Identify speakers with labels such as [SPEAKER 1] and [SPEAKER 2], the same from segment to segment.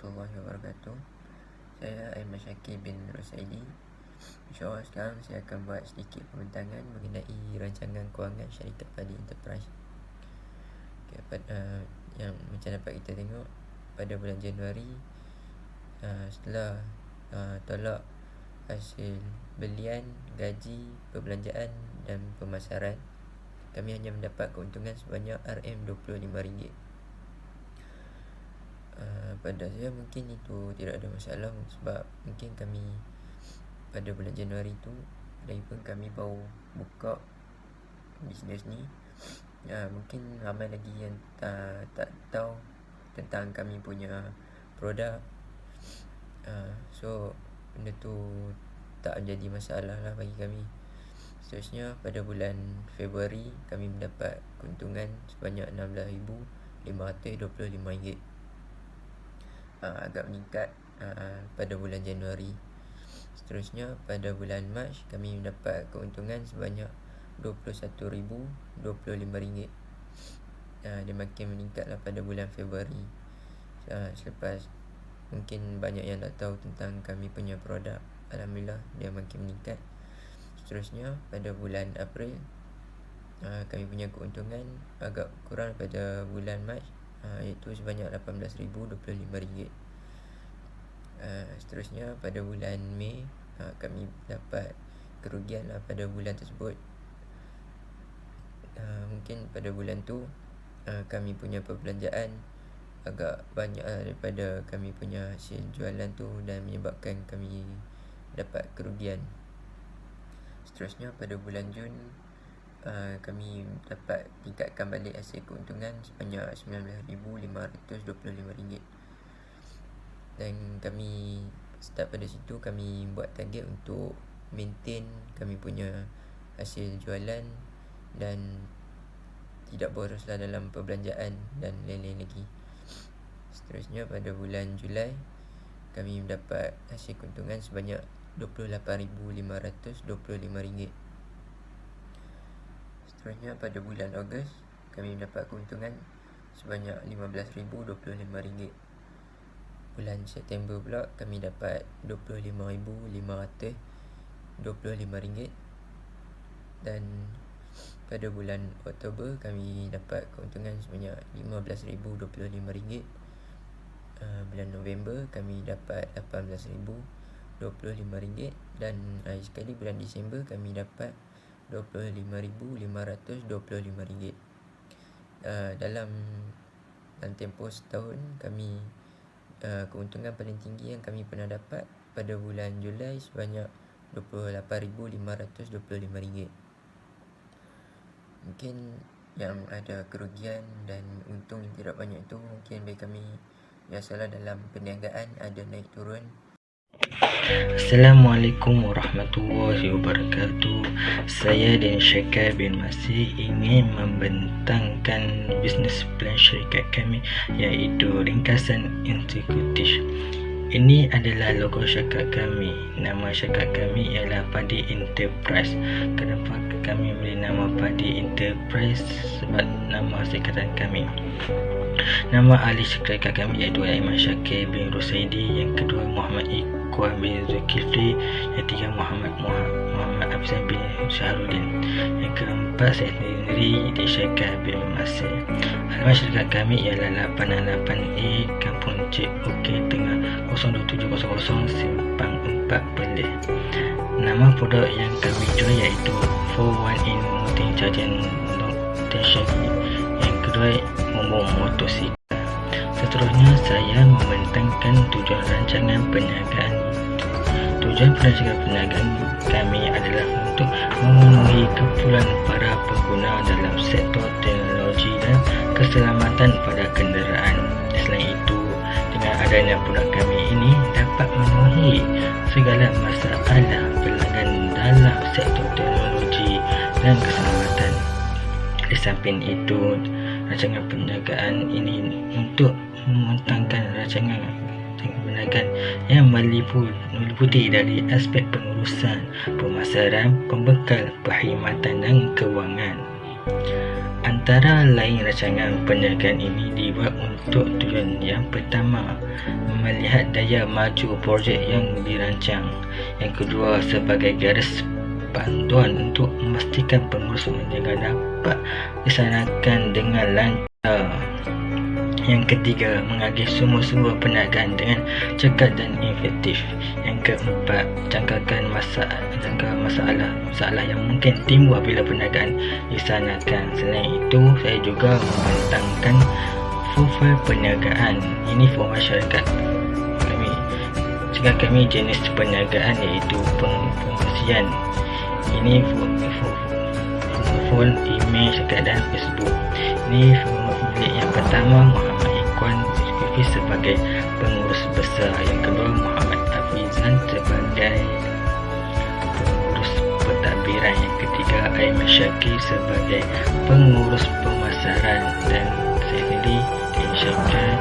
[SPEAKER 1] warahmatullahi wabarakatuh. Saya Aiman Syakir bin Rosaidi. InsyaAllah sekarang saya akan buat sedikit pembintangan mengenai rancangan kewangan syarikat Padi Enterprise. Yang macam dapat kita tengok pada bulan Januari, setelah tolak hasil belian, gaji, perbelanjaan dan pemasaran, kami hanya mendapat keuntungan sebanyak RM25. Pada saya mungkin itu tidak ada masalah, sebab mungkin kami pada bulan Januari tu lagipun kami baru buka bisnes ni. Mungkin ramai lagi yang tak tahu tentang kami punya produk. So benda tu tak menjadi masalah lah bagi kami. Seterusnya pada bulan Februari kami mendapat keuntungan sebanyak RM16,525. Agak meningkat pada bulan Januari. Seterusnya pada bulan Mac kami mendapat keuntungan sebanyak RM21,025. Dia makin meningkatlah pada bulan Februari. Selepas mungkin banyak yang tak tahu tentang kami punya produk, alhamdulillah dia makin meningkat. Seterusnya pada bulan April kami punya keuntungan agak kurang pada bulan Mac, iaitu sebanyak RM18,025. Seterusnya pada bulan Mei kami dapat kerugian pada bulan tersebut. Mungkin pada bulan tu kami punya perbelanjaan agak banyak daripada kami punya hasil jualan tu, dan menyebabkan kami dapat kerugian. Seterusnya pada bulan Jun kami dapat tingkatkan balik hasil keuntungan sebanyak RM19,525. Dan kami start pada situ, kami buat target untuk maintain kami punya hasil jualan dan tidak boroslah dalam perbelanjaan dan lain-lain lagi. Seterusnya pada bulan Julai kami mendapat hasil keuntungan sebanyak RM28,525. Seterusnya pada bulan Ogos kami mendapat keuntungan sebanyak RM15,025. Bulan September pula kami dapat RM25,525. Dan pada bulan Oktober kami dapat keuntungan sebanyak RM15,025. Bulan November kami dapat RM18,025. Dan akhir sekali bulan Disember kami dapat RM25,525. Dalam tempoh setahun kami keuntungan paling tinggi yang kami pernah dapat pada bulan Julai sebanyak RM28,525. Mungkin yang ada kerugian dan untung yang tidak banyak itu mungkin bagi kami biasalah, dalam perniagaan ada naik turun.
[SPEAKER 2] Assalamualaikum warahmatullahi wabarakatuh. Saya Dan Syakir bin Masih ingin membentangkan bisnes plan syarikat kami, iaitu ringkasan eksekutif. Ini adalah logo syarikat kami. Nama syarikat kami ialah Padi Enterprise. Kenapa kami beri nama Padi Enterprise? Sebab nama singkatan kami. Nama ahli syarikat kami iaitu Aiman Syakir bin Rosaidi. Yang kedua Muhammad Iqbal bin Zulkifli. Yang tiga Muhammad Afzan bin Syahrudin. Yang keempat saya sendiri di Syakir bin Masih. Alamat syarikat kami ialah 868A Kampung Cik Okey Tengah 02700 Simpang 4 Perlis. Nama produk yang kami jual iaitu 4-in-1 Mountain Charging Tension. Yang kedua motosikal. Seterusnya saya membentangkan tujuan rancangan perniagaan. Tujuan rancangan perniagaan kami adalah untuk memenuhi keperluan para pengguna dalam sektor teknologi dan keselamatan pada kenderaan. Selain itu, dengan adanya produk kami ini dapat memenuhi segala masalah pelanggan dalam sektor teknologi dan keselamatan. Di samping itu, rancangan perniagaan ini untuk membentangkan rancangan perniagaan yang meliputi dari aspek pengurusan, pemasaran, pembekal, perkhidmatan dan kewangan. Antara Antara lain rancangan perniagaan ini dibuat untuk tujuan yang pertama, melihat daya maju projek yang dirancang. Yang kedua, sebagai garis panduan untuk memastikan pengurus perniagaan dapat dilaksanakan dengan lancar. Yang ketiga, mengagih semua perniagaan dengan cekap dan efektif. Yang keempat, jangkakan masalah yang mungkin timbul apabila perniagaan dilaksanakan. Selain itu, saya juga membentangkan profil perniagaan. Ini format syarikat kami. Syarikat kami jenis perniagaan iaitu pengungsian. Ini phone, email, syarikat dan Facebook. Ini pemilik yang pertama Muhammad Ikhwan Zulkifli sebagai pengurus besar. Yang kedua Muhammad Hafizan sebagai pengurus pentadbiran. Yang ketiga Aiman Syakir sebagai pengurus pemasaran, dan saya sendiri Syakir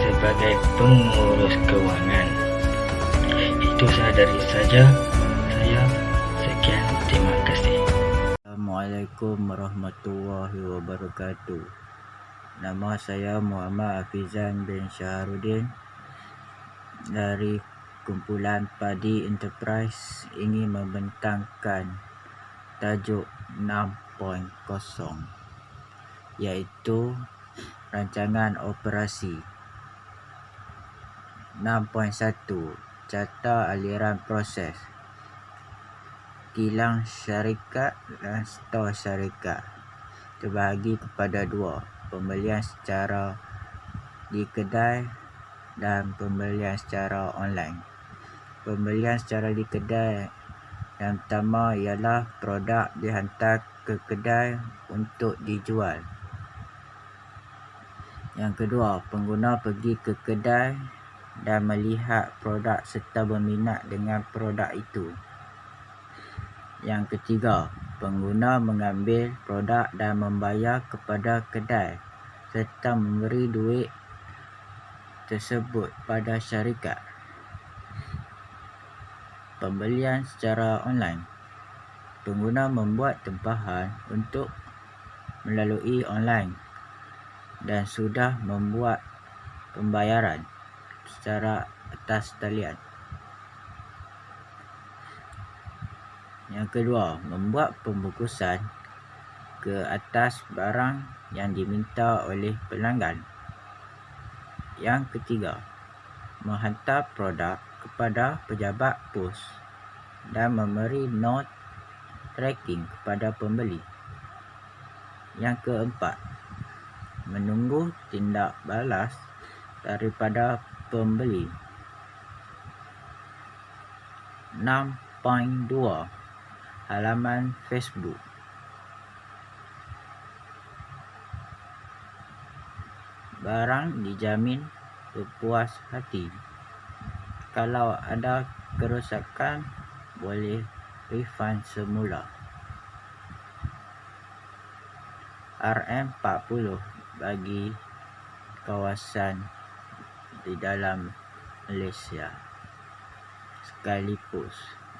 [SPEAKER 2] sebagai pengurus kewangan. Itu dari saja saya. Sekian, terima kasih.
[SPEAKER 3] Assalamualaikum warahmatullahi wabarakatuh. Nama saya Muhammad Hafizan bin Syahrudin dari kumpulan Padi Enterprise ingin membentangkan tajuk 6.0 iaitu rancangan operasi. 6.1 Carta aliran proses, kilang syarikat dan stor syarikat terbahagi kepada dua, pembelian secara di kedai dan pembelian secara online. Pembelian secara di kedai yang pertama ialah produk dihantar ke kedai untuk dijual. Yang kedua, pengguna pergi ke kedai dan melihat produk serta berminat dengan produk itu. Yang ketiga, pengguna mengambil produk dan membayar kepada kedai serta memberi duit tersebut pada syarikat. Pembelian secara online, pengguna membuat tempahan untuk melalui online dan sudah membuat pembayaran secara atas talian. Yang kedua, membuat pembungkusan ke atas barang yang diminta oleh pelanggan. Yang ketiga, menghantar produk kepada pejabat pos dan memberi not tracking kepada pembeli. Yang keempat, menunggu tindak balas daripada pembeli. 6.2 Halaman Facebook. Barang dijamin berpuas hati. Kalau ada kerosakan, boleh refund semula. RM40 bagi kawasan di dalam Malaysia sekalipun,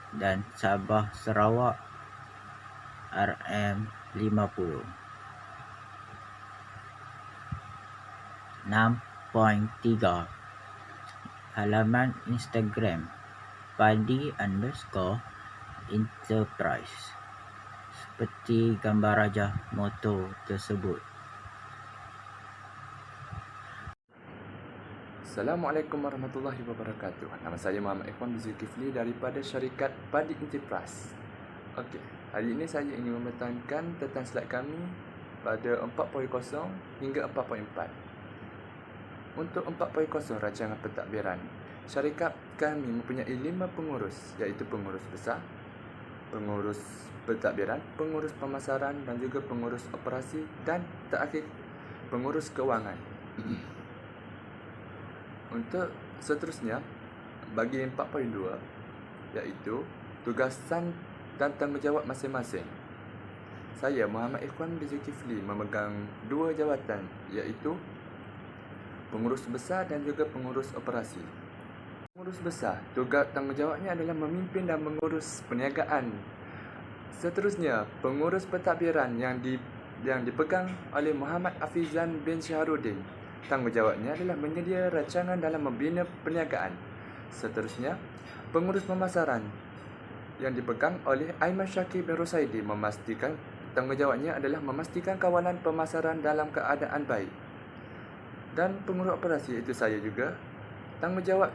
[SPEAKER 3] dan Sabah Sarawak RM50. 6.3 Halaman Instagram Padi_Enterprise seperti gambar raja motor tersebut.
[SPEAKER 4] Assalamualaikum warahmatullahi wabarakatuh. Nama saya Muhammad Ikhwan Zulkifli daripada syarikat Padi Enterprise. Okey, hari ini saya ingin membentangkan tentang slide kami pada 4.0 hingga 4.4. Untuk 4.0 rancangan pentadbiran, syarikat kami mempunyai 5 pengurus, iaitu pengurus besar, pengurus pentadbiran, pengurus pemasaran dan juga pengurus operasi, dan terakhir pengurus kewangan. Untuk seterusnya, bagi 4.2 iaitu tugasan dan tanggungjawab masing-masing. Saya Muhammad Ikhwan Zulkifli memegang 2 jawatan, iaitu pengurus besar dan juga pengurus operasi. Pengurus besar, tugas tanggungjawabnya adalah memimpin dan mengurus perniagaan. Seterusnya, pengurus pentadbiran yang yang dipegang oleh Muhammad Afizan bin Syahrudin. Tanggungjawabnya adalah menyedia rancangan dalam membina perniagaan. Seterusnya, pengurus pemasaran yang dipegang oleh Aiman Syakir bin Rusaidi tanggungjawabnya adalah memastikan kawalan pemasaran dalam keadaan baik. Dan pengurus operasi itu saya juga. Tanggungjawab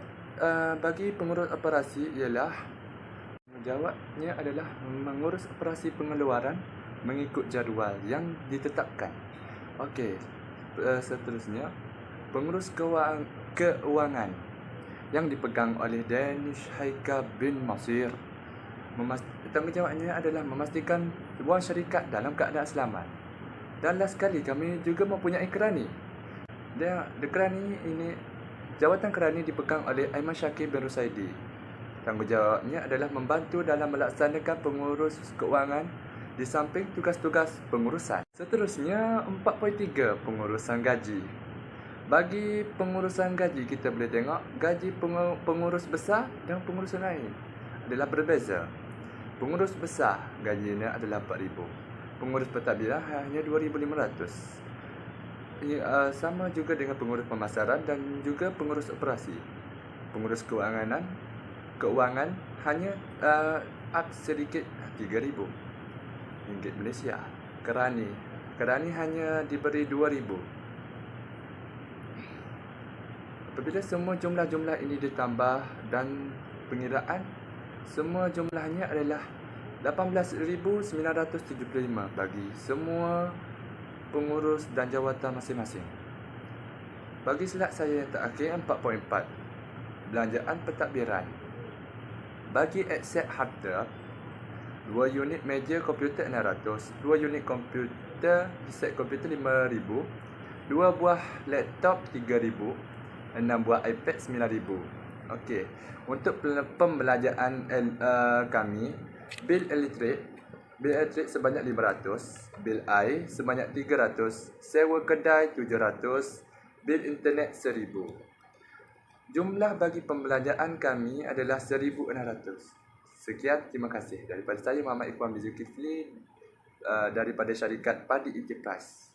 [SPEAKER 4] bagi pengurus operasi ialah tanggungjawabnya adalah mengurus operasi pengeluaran mengikut jadual yang ditetapkan. Okey, seterusnya pengurus keuangan yang dipegang oleh Danish Haika bin Masir. Tanggungjawabnya adalah memastikan wang syarikat dalam keadaan selamat. Dan last sekali kami juga mempunyai kerani. Dan kerani ini, jawatan kerani dipegang oleh Aiman Syakir bin Rusaidi. Tanggungjawabnya adalah membantu dalam melaksanakan pengurus keuangan di samping tugas-tugas pengurusan. Seterusnya 4.3 pengurusan gaji. Bagi pengurusan gaji kita boleh tengok gaji pengurus besar dan pengurus lain adalah berbeza. Pengurus besar gajinya adalah 4,000. Pengurus pentadbiran hanya 2,500. Sama juga dengan pengurus pemasaran dan juga pengurus operasi. Pengurus keuangan hanya sedikit 3,000 ringgit Malaysia. Kerani hanya diberi 2,000. Apabila semua jumlah-jumlah ini ditambah dan pengiraan, semua jumlahnya adalah 18,975 bagi semua pengurus dan jawatan masing-masing. Bagi slide saya yang terakhir 4.4, belanjaan pentadbiran. Bagi aset harta, 2 unit meja komputer 600, 2 unit komputer, set komputer 5,000, 2 buah laptop 3,000, 6 buah iPad 9,000. Okey, untuk pembelanjaan kami, bil elektrik sebanyak 500, bil air sebanyak 300, sewa kedai 700, bil internet 1,000. Jumlah bagi pembelanjaan kami adalah 1,600. Sekian, terima kasih. Daripada saya, Muhammad Ikhwan bin Zulkifli, daripada syarikat Padi Enterprise.